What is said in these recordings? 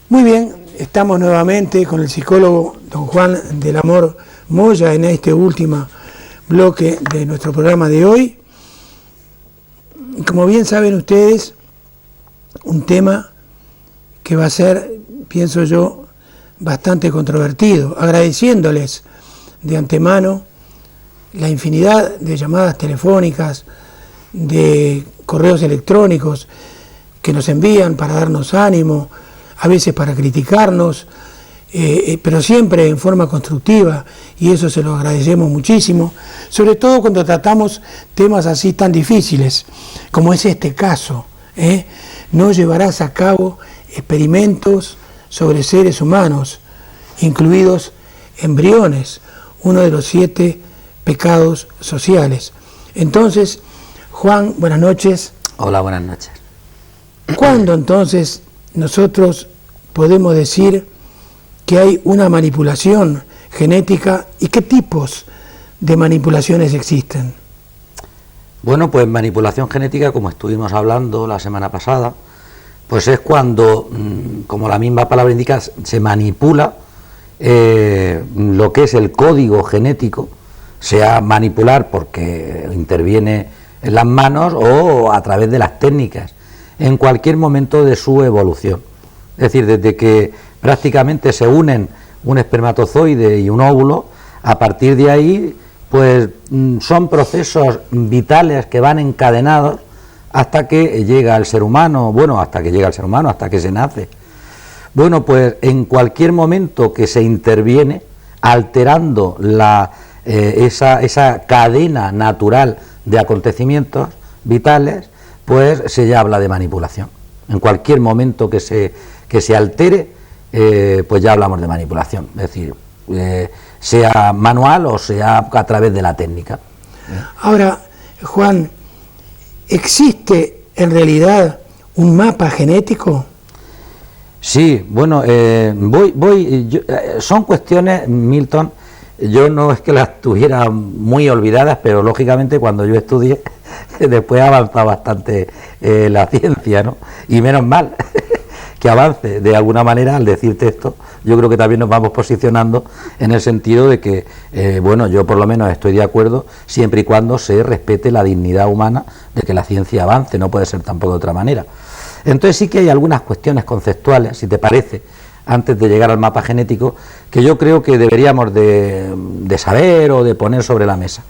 Muy bien, estamos nuevamente con el psicólogo don Juan del Amor Moya en este último bloque de nuestro programa de hoy. Como bien saben ustedes, un tema que va a ser, pienso yo, bastante controvertido, agradeciéndoles de antemano la infinidad de llamadas telefónicas, de correos electrónicos que nos envían para darnos ánimo, a veces para criticarnos, pero siempre en forma constructiva, y eso se lo agradecemos muchísimo, sobre todo cuando tratamos temas así tan difíciles, como es este caso. No llevarás a cabo experimentos sobre seres humanos, incluidos embriones, uno de los 7 pecados sociales. Entonces, Juan, buenas noches. Hola, buenas noches. ¿Cuándo entonces nosotros podemos decir que hay una manipulación genética y qué tipos de manipulaciones existen? Bueno, pues manipulación genética, como estuvimos hablando la semana pasada, pues es cuando, como la misma palabra indica, se manipula lo que es el código genético, sea manipular porque interviene en las manos o a través de las técnicas, en cualquier momento de su evolución. Es decir, desde que prácticamente se unen un espermatozoide y un óvulo, a partir de ahí, pues son procesos vitales que van encadenados hasta que llega el ser humano, hasta que se nace. Bueno, pues en cualquier momento que se interviene, alterando esa cadena natural de acontecimientos vitales, pues se ya habla de manipulación. En cualquier momento que se altere, pues ya hablamos de manipulación, es decir, sea manual o sea a través de la técnica. Ahora, Juan, ¿existe en realidad un mapa genético? Sí, bueno, son cuestiones, Milton, yo no es que las tuviera muy olvidadas, pero lógicamente cuando yo estudié, después ha avanzado bastante la ciencia, ¿no? Y menos mal que avance de alguna manera. Al decirte esto, yo creo que también nos vamos posicionando en el sentido de que, bueno, yo por lo menos estoy de acuerdo siempre y cuando se respete la dignidad humana de que la ciencia avance, no puede ser tampoco de otra manera. Entonces sí que hay algunas cuestiones conceptuales, si te parece, antes de llegar al mapa genético, que yo creo que deberíamos de saber o de poner sobre la mesa.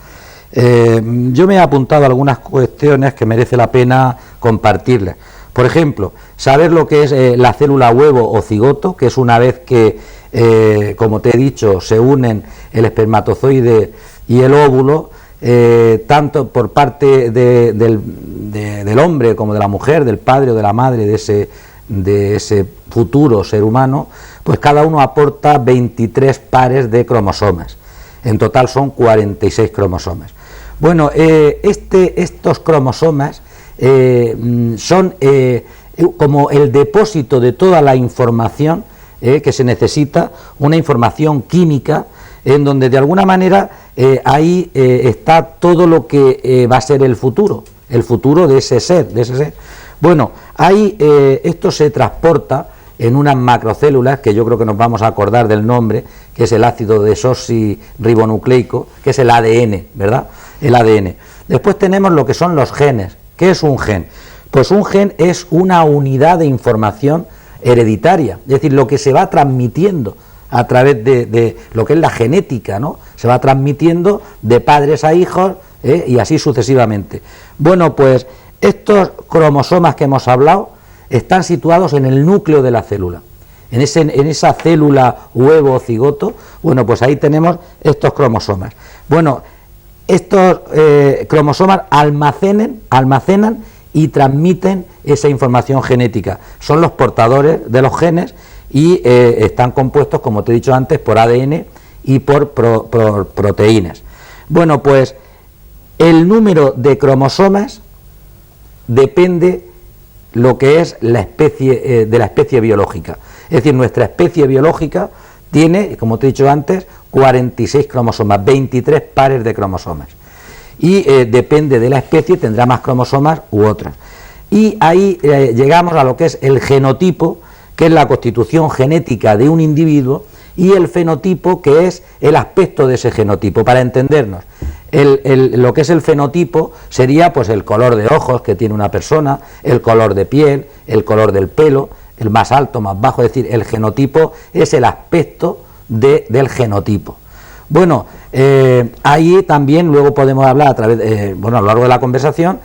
Yo me he apuntado algunas cuestiones que merece la pena compartirles. Por ejemplo, saber lo que es la célula huevo o cigoto, que es una vez que, como te he dicho, se unen el espermatozoide y el óvulo, tanto por parte del hombre como de la mujer, del padre o de la madre de ese futuro ser humano, pues cada uno aporta 23 pares de cromosomas. En total son 46 cromosomas. Bueno, estos cromosomas son como el depósito de toda la información que se necesita, una información química, en donde de alguna manera ahí está todo lo que va a ser el futuro de ese ser. Bueno, ahí esto se transporta en unas macrocélulas, que yo creo que nos vamos a acordar del nombre, que es el ácido desoxirribonucleico, que es el ADN, ¿verdad? El ADN. Después tenemos lo que son los genes. ¿Qué es un gen? Pues un gen es una unidad de información hereditaria, es decir, lo que se va transmitiendo a través de lo que es la genética, ¿no? Se va transmitiendo de padres a hijos y así sucesivamente. Bueno, pues estos cromosomas que hemos hablado están situados en el núcleo de la célula. En esa célula huevo o cigoto, bueno, pues ahí tenemos estos cromosomas. Bueno, estos cromosomas almacenan y transmiten esa información genética. Son los portadores de los genes y están compuestos, como te he dicho antes, por ADN y por proteínas. Bueno, pues el número de cromosomas depende lo que es la especie de la especie biológica. Es decir, nuestra especie biológica tiene, como te he dicho antes, 46 cromosomas, 23 pares de cromosomas. Y depende de la especie, tendrá más cromosomas u otras. Y ahí llegamos a lo que es el genotipo, que es la constitución genética de un individuo, y el fenotipo, que es el aspecto de ese genotipo. Para entendernos, lo que es el fenotipo sería pues el color de ojos que tiene una persona, el color de piel, el color del pelo, el más alto, más bajo, es decir, el genotipo es el aspecto del genotipo. Bueno, ahí también luego podemos hablar a través, a lo largo de la conversación,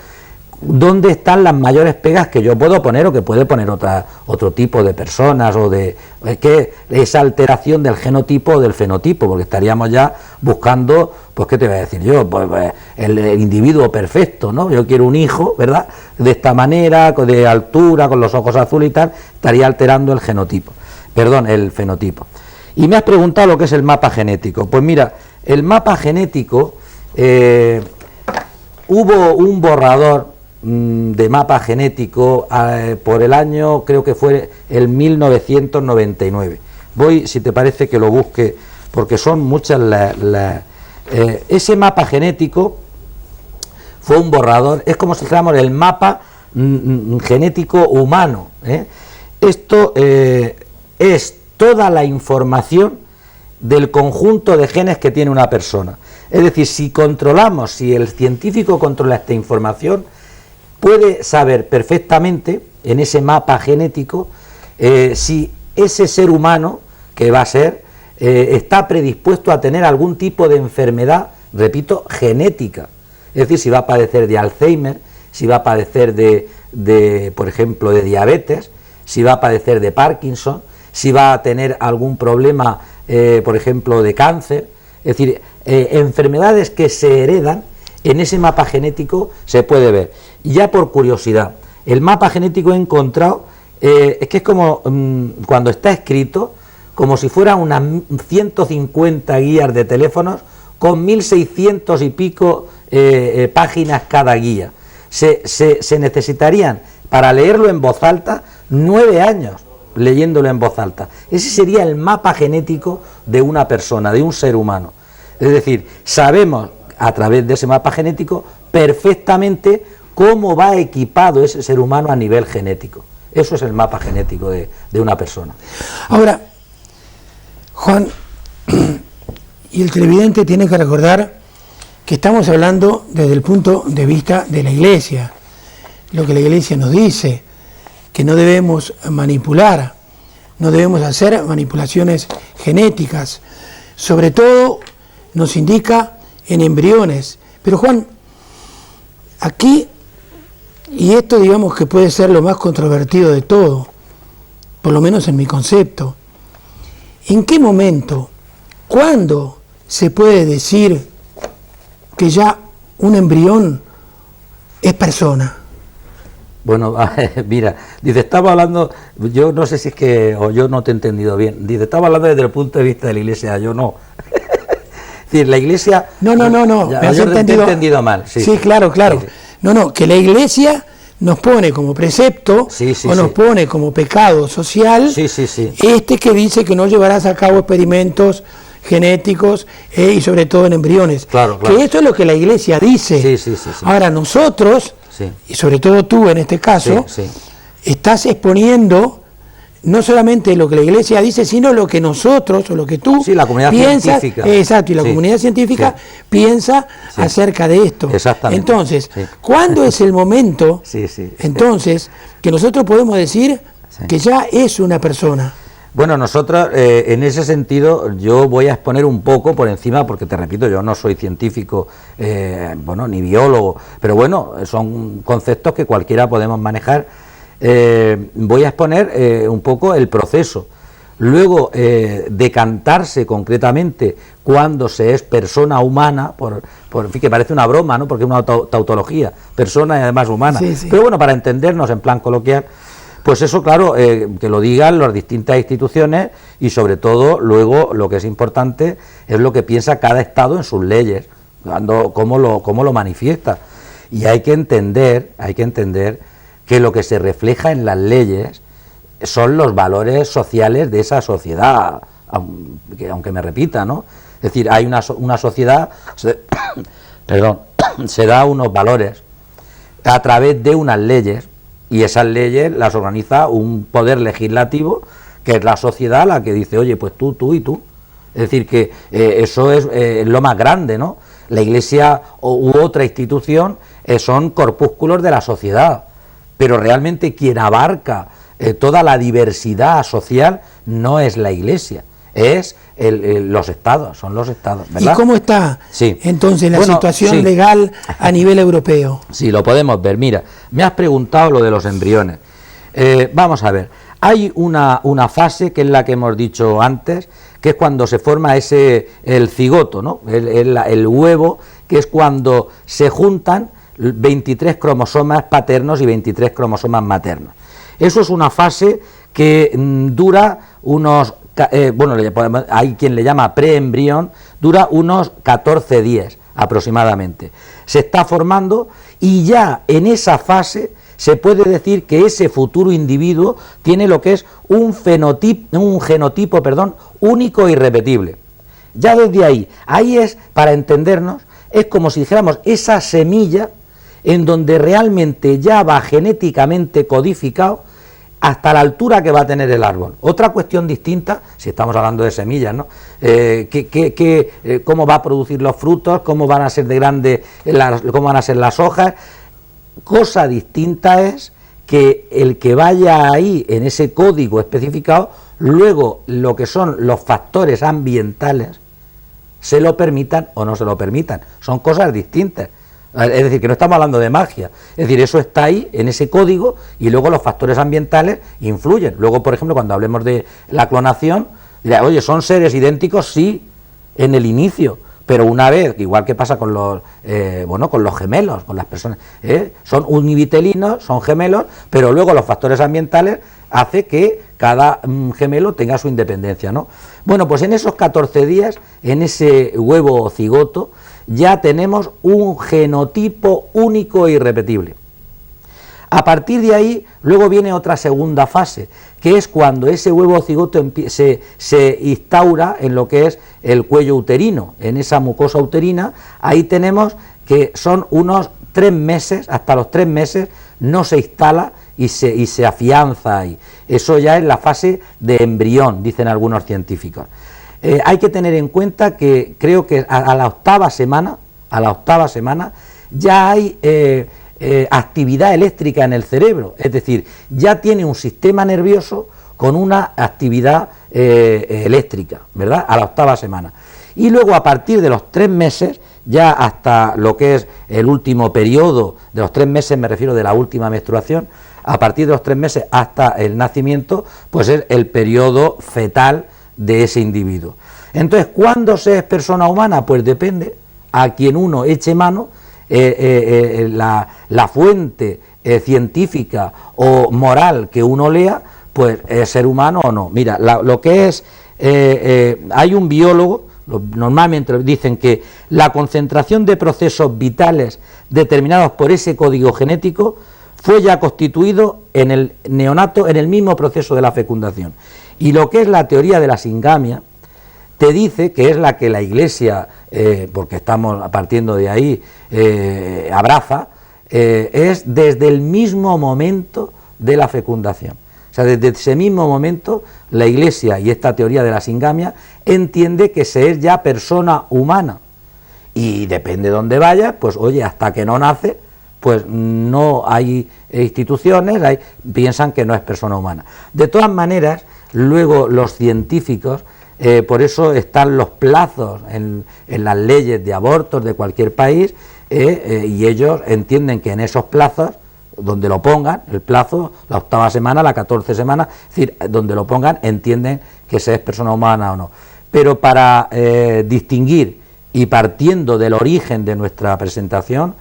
dónde están las mayores pegas que yo puedo poner o que puede poner otro tipo de personas, o de que esa alteración del genotipo o del fenotipo, porque estaríamos ya buscando, pues qué te voy a decir yo, pues el individuo perfecto, ¿no? Yo quiero un hijo, ¿verdad?, de esta manera, de altura, con los ojos azules y tal, estaría alterando el fenotipo. Y me has preguntado lo que es el mapa genético. Pues mira, el mapa genético, hubo un borrador de mapa genético por el año, creo que fue el 1999. Voy, si te parece, que lo busque, porque son muchas ese mapa genético fue un borrador, es como si dijéramos el mapa genético humano, ¿eh? Esto es toda la información del conjunto de genes que tiene una persona. Es decir, si el científico controla esta información, puede saber perfectamente en ese mapa genético si ese ser humano que va a ser está predispuesto a tener algún tipo de enfermedad, repito, genética. Es decir, si va a padecer de Alzheimer, si va a padecer por ejemplo, de diabetes, si va a padecer de Parkinson, si va a tener algún problema, por ejemplo, de cáncer. Es decir, enfermedades que se heredan, en ese mapa genético se puede ver. Y ya por curiosidad, el mapa genético he encontrado, es que es como cuando está escrito, como si fueran unas 150 guías de teléfonos con 1600 y pico páginas cada guía. Se necesitarían, para leerlo en voz alta, 9 años leyéndolo en voz alta. Ese sería el mapa genético de una persona, de un ser humano. Es decir, sabemos a través de ese mapa genético perfectamente cómo va equipado ese ser humano a nivel genético. Eso es el mapa genético de una persona. Ahora, Juan, y el televidente tiene que recordar que estamos hablando desde el punto de vista de la Iglesia, lo que la Iglesia nos dice, que no debemos manipular, no debemos hacer manipulaciones genéticas, sobre todo nos indica en embriones. Pero Juan, aquí, y esto digamos que puede ser lo más controvertido de todo, por lo menos en mi concepto, ¿en qué momento, cuándo se puede decir que ya un embrión es persona? Bueno, mira, dice, estaba hablando, yo no sé si es que, o yo no te he entendido bien, dice, estaba hablando desde el punto de vista de la Iglesia, yo no. Es decir, la Iglesia... No, me has entendido mal. Sí, claro. Sí. No, que la Iglesia nos pone como precepto, nos pone como pecado social, que dice que no llevarás a cabo experimentos genéticos y sobre todo en embriones. Claro. Que esto es lo que la Iglesia dice. Sí. Ahora nosotros, y sobre todo tú en este caso, estás exponiendo no solamente lo que la Iglesia dice, sino lo que nosotros, o lo que tú la comunidad piensas, científica. Exacto, y la comunidad científica piensa acerca de esto. Exactamente. Entonces, ¿cuándo es el momento, entonces, que nosotros podemos decir que ya es una persona? Bueno, nosotros, en ese sentido, yo voy a exponer un poco por encima, porque te repito, yo no soy científico, ni biólogo, pero bueno, son conceptos que cualquiera podemos manejar. Voy a exponer un poco el proceso. Luego, decantarse concretamente cuando se es persona humana, en fin, que parece una broma, ¿no?, porque es una tautología, persona y además humana. Pero bueno, para entendernos en plan coloquial, pues eso, claro, que lo digan las distintas instituciones, y sobre todo, luego, lo que es importante es lo que piensa cada Estado en sus leyes, cómo lo manifiesta. Y hay que entender que lo que se refleja en las leyes son los valores sociales de esa sociedad, aunque me repita, ¿no? Es decir, hay una sociedad, se da unos valores a través de unas leyes, Y esas leyes las organiza un poder legislativo, que es la sociedad, la que dice, oye, pues tú y tú. Es decir, que eso es lo más grande, ¿no? La Iglesia u otra institución son corpúsculos de la sociedad, pero realmente quien abarca toda la diversidad social no es la Iglesia, es los estados, son los estados, ¿verdad? ¿Y cómo está entonces la situación legal a nivel europeo? Sí, lo podemos ver. Mira, me has preguntado lo de los embriones. Vamos a ver, hay una fase que es la que hemos dicho antes, que es cuando se forma el cigoto, ¿no? El huevo, que es cuando se juntan 23 cromosomas paternos y 23 cromosomas maternos. Eso es una fase que dura unos, hay quien le llama preembrión, dura unos 14 días aproximadamente. Se está formando y ya en esa fase se puede decir que ese futuro individuo tiene lo que es un genotipo único e irrepetible. Ya desde ahí es, para entendernos, es como si dijéramos esa semilla en donde realmente ya va genéticamente codificado hasta la altura que va a tener el árbol. Otra cuestión distinta, si estamos hablando de semillas, ¿no? Cómo va a producir los frutos, cómo van a ser de grandes, cómo van a ser las hojas. Cosa distinta es que el que vaya ahí en ese código especificado, luego lo que son los factores ambientales, se lo permitan o no se lo permitan. Son cosas distintas. Es decir, que no estamos hablando de magia. Es decir, eso está ahí en ese código y luego los factores ambientales influyen. Luego, por ejemplo, cuando hablemos de la clonación, dirá, oye, ¿son seres idénticos? Sí, en el inicio. Pero una vez, igual que pasa con los gemelos, con las personas, son univitelinos, son gemelos, pero luego los factores ambientales hace que cada gemelo tenga su independencia, ¿no? Bueno, pues en esos 14 días, en ese huevo o cigoto, ya tenemos un genotipo único e irrepetible. A partir de ahí, luego viene otra segunda fase, que es cuando ese huevo cigoto se instaura en lo que es el cuello uterino, en esa mucosa uterina. Ahí tenemos que son unos 3 meses, hasta los 3 meses no se instala y se afianza ahí. Eso ya es la fase de embrión, dicen algunos científicos. Hay que tener en cuenta que creo que a la octava semana ya hay actividad eléctrica en el cerebro, es decir, ya tiene un sistema nervioso con una actividad eléctrica, ¿verdad? A la octava semana. Y luego a partir de los 3 meses, ya hasta lo que es el último periodo de los 3 meses, me refiero de la última menstruación, a partir de los 3 meses hasta el nacimiento, pues es el periodo fetal de ese individuo. Entonces, ¿cuándo se es persona humana? Pues depende a quien uno eche mano. La fuente científica o moral que uno lea, pues es ser humano o no. Mira, lo que es, hay un biólogo, normalmente dicen que la concentración de procesos vitales determinados por ese código genético fue ya constituido en el neonato en el mismo proceso de la fecundación. Y lo que es la teoría de la singamia te dice, que es la que la Iglesia, porque estamos partiendo de ahí, abraza, es desde el mismo momento de la fecundación. O sea, desde ese mismo momento la Iglesia y esta teoría de la singamia entiende que se es ya persona humana. Y depende de dónde vaya, pues oye, hasta que no nace, pues no hay instituciones, piensan que no es persona humana. De todas maneras, luego los científicos, por eso están los plazos en las leyes de abortos de cualquier país, y ellos entienden que en esos plazos, donde lo pongan, el plazo, la octava semana, la 14 semana, es decir, donde lo pongan, entienden que se es persona humana o no. Pero para distinguir y partiendo del origen de nuestra presentación,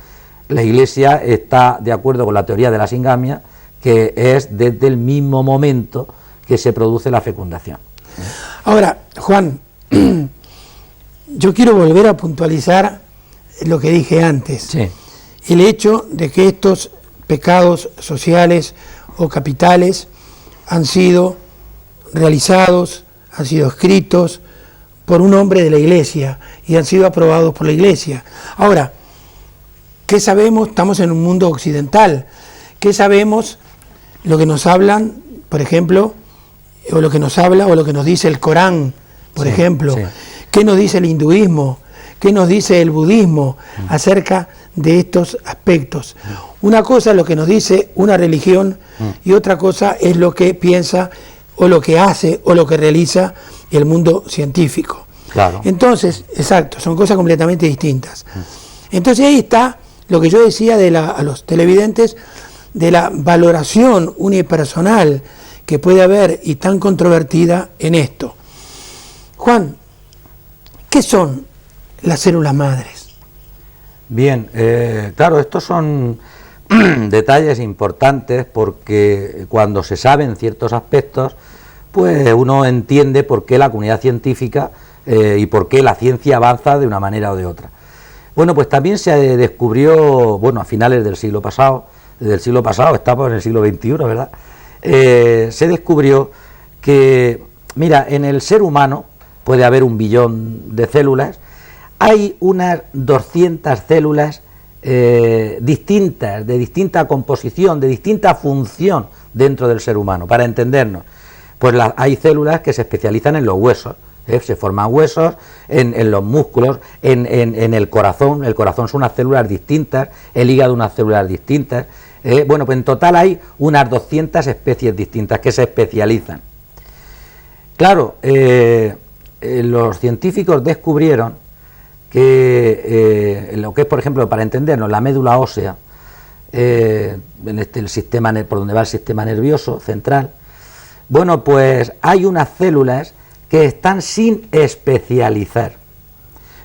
la Iglesia está de acuerdo con la teoría de la singamia, que es desde el mismo momento que se produce la fecundación. Ahora, Juan, yo quiero volver a puntualizar lo que dije antes. Sí. El hecho de que estos pecados sociales o capitales han sido realizados, han sido escritos por un hombre de la Iglesia y han sido aprobados por la Iglesia. Ahora, ¿qué sabemos? Estamos en un mundo occidental. ¿Qué sabemos lo que nos hablan, por ejemplo, o lo que nos habla o lo que nos dice el Corán, por ejemplo, qué nos dice el hinduismo, qué nos dice el budismo acerca de estos aspectos. Una cosa es lo que nos dice una religión y otra cosa es lo que piensa o lo que hace o lo que realiza el mundo científico. Claro. Entonces, exacto, son cosas completamente distintas. Entonces ahí está lo que yo decía a los televidentes de la valoración unipersonal que puede haber y tan controvertida en esto. Juan, ¿qué son las células madres? Bien, claro, estos son detalles importantes porque cuando se saben ciertos aspectos, pues uno entiende por qué la comunidad científica y por qué la ciencia avanza de una manera o de otra. Bueno, pues también se descubrió, bueno, a finales del siglo pasado, estamos en el siglo XXI, ¿verdad? Se descubrió que, mira, en el ser humano puede haber 1 billón de células, hay unas 200 células distintas, de distinta composición, de distinta función dentro del ser humano, para entendernos. Pues hay células que se especializan en los huesos, se forman huesos, en los músculos, en el corazón son unas células distintas, el hígado unas células distintas. Bueno, pues en total hay unas 200 especies distintas que se especializan. Claro, los científicos descubrieron que lo que es, por ejemplo, para entendernos, la médula ósea, el sistema por donde va el sistema nervioso central, bueno, pues hay unas células que están sin especializar,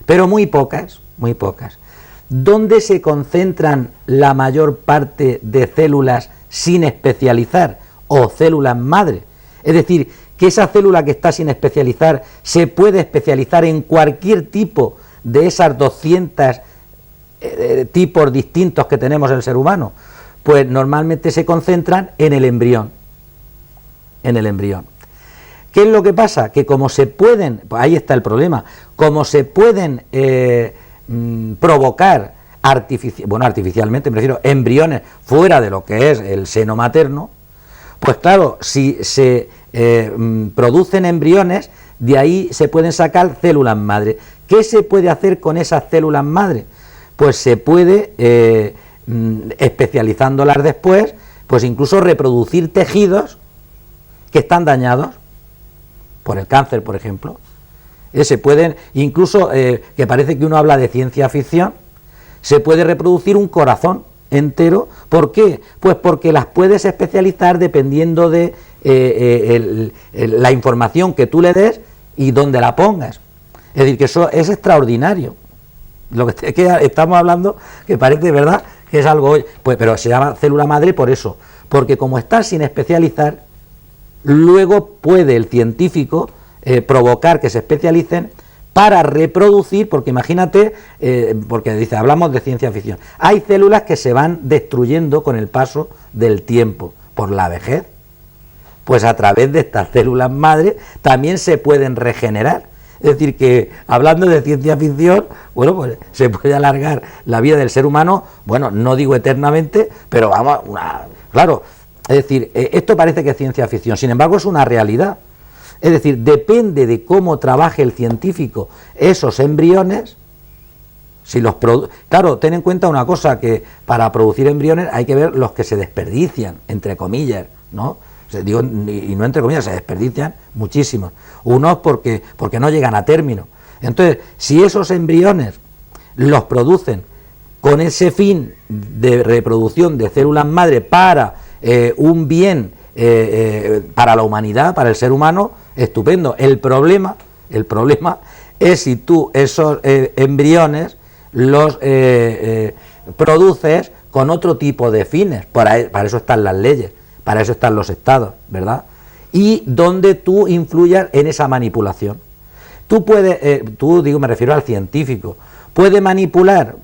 pero muy pocas. ¿Dónde se concentran la mayor parte de células sin especializar o células madre? Es decir, que esa célula que está sin especializar se puede especializar en cualquier tipo de esas 200 tipos distintos que tenemos en el ser humano. Pues normalmente se concentran en el embrión. ¿Qué es lo que pasa? Que como se pueden, pues ahí está el problema, como se pueden provocar artificialmente, me refiero, embriones fuera de lo que es el seno materno, pues claro, si se producen embriones, de ahí se pueden sacar células madre. ¿Qué se puede hacer con esas células madre? Pues se puede, especializándolas después, pues incluso reproducir tejidos que están dañados por el cáncer, por ejemplo. Se pueden, incluso, que parece que uno habla de ciencia ficción, se puede reproducir un corazón entero. ¿Por qué? Pues porque las puedes especializar dependiendo de la información que tú le des y dónde la pongas. Es decir, que eso es extraordinario. Lo que estamos hablando, que parece, ¿verdad?, que es algo, pues, pero se llama célula madre por eso, porque como está sin especializar, luego puede el científico provocar que se especialicen para reproducir, porque imagínate, porque dice, hablamos de ciencia ficción, hay células que se van destruyendo con el paso del tiempo, por la vejez. Pues a través de estas células madre también se pueden regenerar. Es decir, que hablando de ciencia ficción, bueno, pues se puede alargar la vida del ser humano, bueno, no digo eternamente, pero vamos, claro, es decir, esto parece que es ciencia ficción, sin embargo es una realidad. Es decir, depende de cómo trabaje el científico esos embriones. Claro, ten en cuenta una cosa, que para producir embriones hay que ver los que se desperdician, entre comillas, ¿no? Digo, y no entre comillas, se desperdician muchísimos. Unos porque no llegan a término. Entonces, si esos embriones los producen con ese fin de reproducción de células madre para un bien para la humanidad, para el ser humano, estupendo. El problema es si tú esos embriones los produces con otro tipo de fines. Para eso están las leyes, para eso están los estados, ¿verdad? Y donde tú influyas en esa manipulación. Tú puedes, me refiero al científico, puede manipular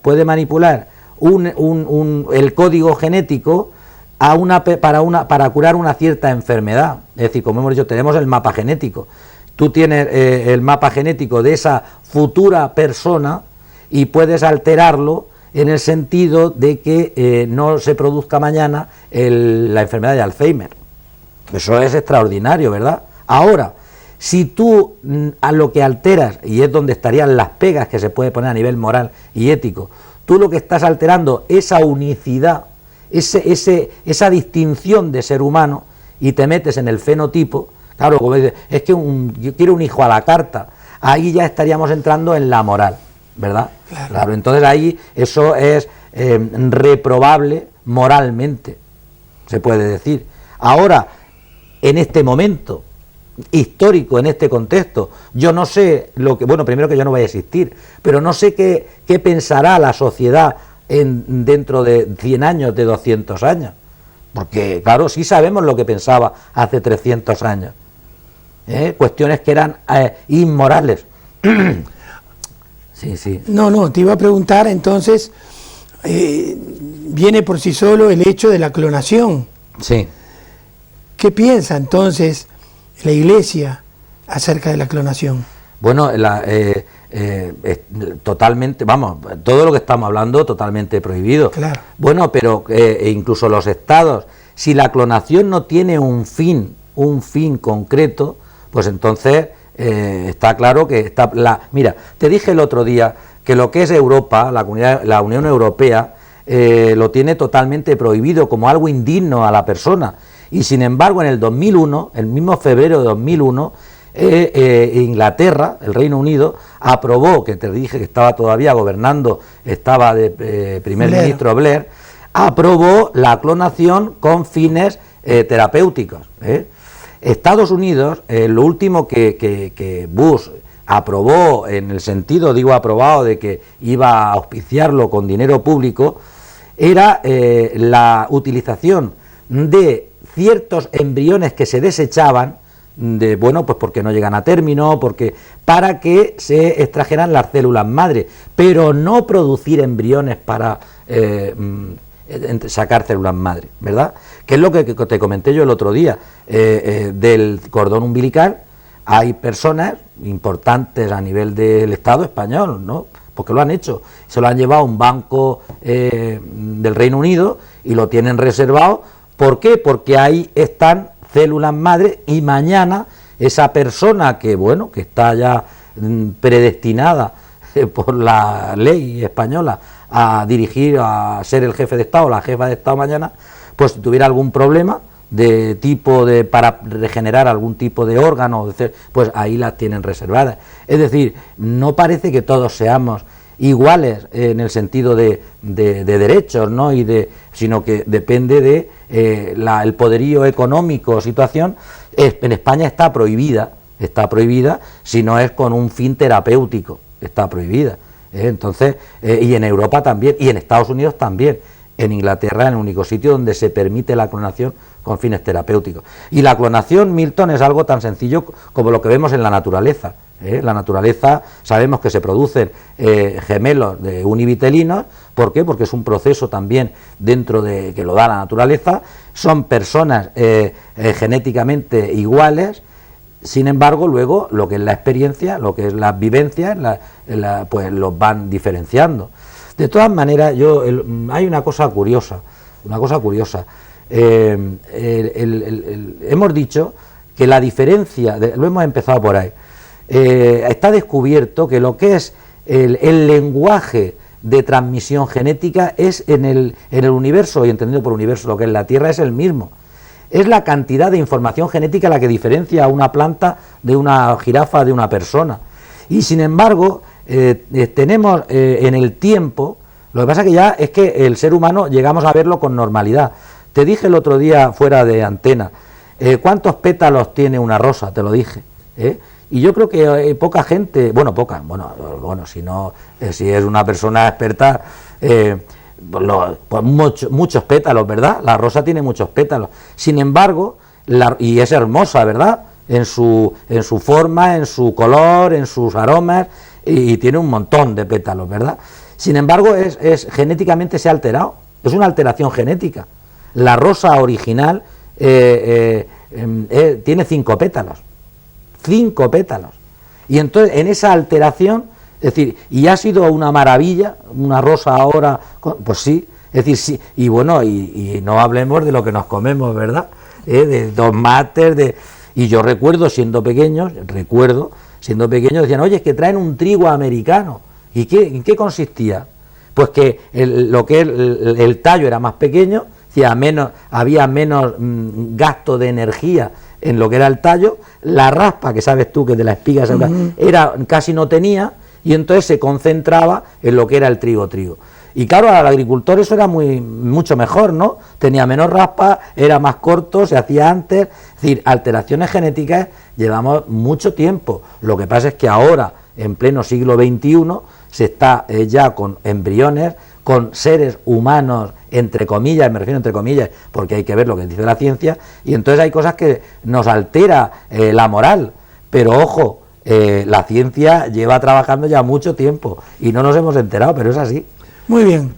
el código genético para curar una cierta enfermedad. Es decir, como hemos dicho, tenemos el mapa genético. Tú tienes el mapa genético de esa futura persona y puedes alterarlo en el sentido de que no se produzca mañana la enfermedad de Alzheimer. Eso es extraordinario, ¿verdad? Ahora, si tú a lo que alteras, y es donde estarían las pegas que se puede poner a nivel moral y ético, tú lo que estás alterando, esa unicidad, esa distinción de ser humano, y te metes en el fenotipo, claro, como dices, es que yo quiero un hijo a la carta, ahí ya estaríamos entrando en la moral, ¿verdad? Claro, entonces ahí eso es reprobable moralmente, se puede decir. Ahora, en este momento histórico, en este contexto, yo no sé bueno, primero que yo no voy a existir, pero no sé qué pensará la sociedad dentro de 100 años, de 200 años, porque claro, sí sabemos lo que pensaba hace 300 años, cuestiones que eran inmorales. Sí. No, te iba a preguntar entonces, viene por sí solo el hecho de la clonación. Sí. ¿Qué piensa entonces la Iglesia acerca de la clonación? Bueno, totalmente, vamos, todo lo que estamos hablando totalmente prohibido. Claro. Bueno, pero incluso los estados, si la clonación no tiene un fin concreto, pues entonces está claro que mira, te dije el otro día que lo que es Europa, la Unión Europea, lo tiene totalmente prohibido como algo indigno a la persona. Y sin embargo, en el 2001, el mismo febrero de 2001, Inglaterra, el Reino Unido, aprobó, que te dije que estaba todavía gobernando, estaba de primer ministro Blair, aprobó la clonación con fines terapéuticos. Estados Unidos, lo último que Bush aprobó, en el sentido, digo aprobado, de que iba a auspiciarlo con dinero público, era la utilización de ciertos embriones que se desechaban, pues porque no llegan a término, para que se extrajeran las células madre, pero no producir embriones para sacar células madre, ¿verdad? Que es lo que te comenté yo el otro día, del cordón umbilical. Hay personas importantes a nivel del Estado español, ¿no?, porque lo han hecho, se lo han llevado a un banco del Reino Unido y lo tienen reservado. ¿Por qué? Porque ahí están células madre, y mañana esa persona que está ya predestinada por la ley española a dirigir, a ser el jefe de Estado, la jefa de Estado mañana, pues si tuviera algún problema de tipo para regenerar algún tipo de órgano, pues ahí las tienen reservadas. Es decir, no parece que todos seamos iguales en el sentido de derechos, ¿no?, sino que depende de el poderío económico o situación. En España está prohibida, si no es con un fin terapéutico, está prohibida. Entonces, y en Europa también, y en Estados Unidos también. En Inglaterra es el único sitio donde se permite la clonación con fines terapéuticos. Y la clonación, Milton, es algo tan sencillo como lo que vemos en la naturaleza. La naturaleza, sabemos que se producen gemelos de univitelinos. ¿Por qué? Porque es un proceso también dentro de que lo da la naturaleza. Son personas genéticamente iguales. Sin embargo, luego lo que es la experiencia, lo que es las vivencias, pues los van diferenciando. De todas maneras, hay una cosa curiosa. Hemos dicho que la diferencia, lo hemos empezado por ahí, está descubierto que lo que es el lenguaje de transmisión genética es en el universo, y entendido por universo lo que es la Tierra, es el mismo. Es la cantidad de información genética la que diferencia a una planta de una jirafa de una persona. Y sin embargo, tenemos en el tiempo, lo que pasa que ya es que el ser humano llegamos a verlo con normalidad. Te dije el otro día fuera de antena, ¿cuántos pétalos tiene una rosa? Te lo dije. Y yo creo que poca gente, si es una persona experta, pues muchos pétalos, ¿verdad? La rosa tiene muchos pétalos. Sin embargo, y es hermosa, ¿verdad?, en su forma, en su color, en sus aromas, y tiene un montón de pétalos, ¿verdad? Sin embargo, genéticamente se ha alterado, es una alteración genética. La rosa original tiene 5 pétalos. 5 pétalos. Y entonces, en esa alteración, Es decir, y ha sido una maravilla, una rosa ahora, pues sí, es decir, sí, y bueno, y no hablemos de lo que nos comemos, ¿verdad? De tomates, y yo recuerdo siendo pequeños, decían, oye, es que traen un trigo americano. ¿Y en qué consistía? Pues que el tallo era más pequeño, había menos gasto de energía en lo que era el tallo, la raspa, que sabes tú que de la espiga casi no tenía, y entonces se concentraba en lo que era el trigo. Y claro, al agricultor eso era mucho mejor, ¿no? Tenía menos raspa, era más corto, se hacía antes. Es decir, alteraciones genéticas llevamos mucho tiempo. Lo que pasa es que ahora, en pleno siglo XXI, se está ya con embriones, con seres humanos, entre comillas, me refiero entre comillas, porque hay que ver lo que dice la ciencia, y entonces hay cosas que nos altera la moral. Pero ojo, la ciencia lleva trabajando ya mucho tiempo y no nos hemos enterado, pero es así. Muy bien.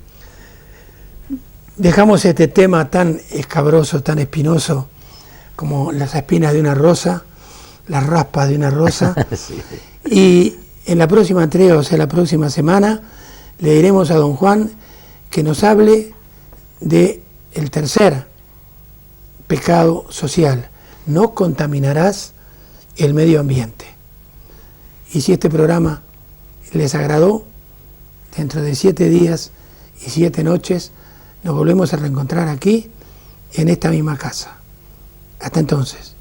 Dejamos este tema tan escabroso, tan espinoso, como las espinas de una rosa, las raspas de una rosa. Sí. Y en la próxima entrega, o sea, la próxima semana, le diremos a don Juan que nos hable de el tercer pecado social: no contaminarás el medio ambiente. Y si este programa les agradó, dentro de 7 días y 7 noches nos volvemos a reencontrar aquí, en esta misma casa. Hasta entonces.